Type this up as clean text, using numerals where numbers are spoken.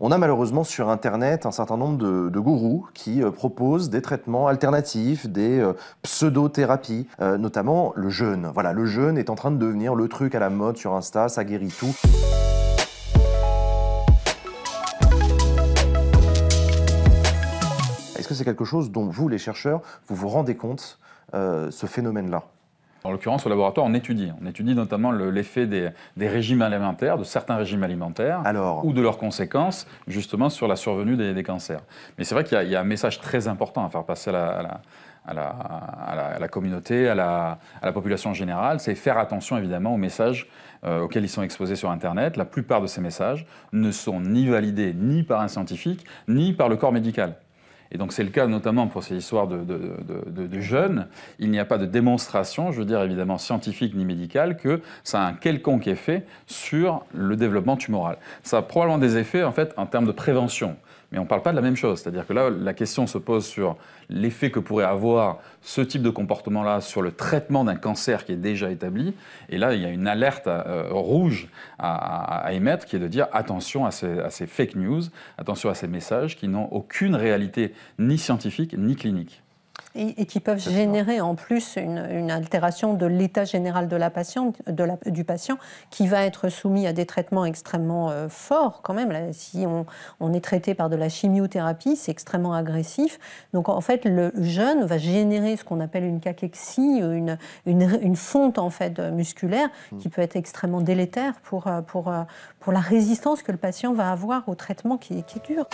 On a malheureusement sur Internet un certain nombre de gourous qui proposent des traitements alternatifs, des pseudo-thérapies, notamment le jeûne. Voilà, le jeûne est en train de devenir le truc à la mode sur Insta, ça guérit tout. Est-ce que c'est quelque chose dont vous, les chercheurs, vous vous rendez compte, ce phénomène-là ? En l'occurrence, au laboratoire, on étudie notamment l'effet des régimes alimentaires, de certains régimes alimentaires, ou de leurs conséquences, justement, sur la survenue des cancers. Mais c'est vrai qu'il y a un message très important à faire passer à la communauté, à la population générale, c'est faire attention, évidemment, aux messages auxquels ils sont exposés sur Internet. La plupart de ces messages ne sont ni validés ni par un scientifique, ni par le corps médical. Et donc c'est le cas notamment pour ces histoires de jeunes. Il n'y a pas de démonstration, je veux dire évidemment scientifique ni médicale, que ça a un quelconque effet sur le développement tumoral. Ça a probablement des effets en fait en termes de prévention. Mais on ne parle pas de la même chose. C'est-à-dire que là, la question se pose sur l'effet que pourrait avoir ce type de comportement-là sur le traitement d'un cancer qui est déjà établi. Et là, il y a une alerte rouge à émettre qui est de dire attention à ces fake news, attention à ces messages qui n'ont aucune réalité ni scientifique ni clinique. Et qui peuvent générer en plus une altération de l'état général de la patiente, du patient, qui va être soumis à des traitements extrêmement forts quand même. Là, si on est traité par de la chimiothérapie, c'est extrêmement agressif. Donc en fait, le jeûne va générer ce qu'on appelle une cachexie, une fonte en fait musculaire qui peut être extrêmement délétère pour la résistance que le patient va avoir au traitement qui est dur.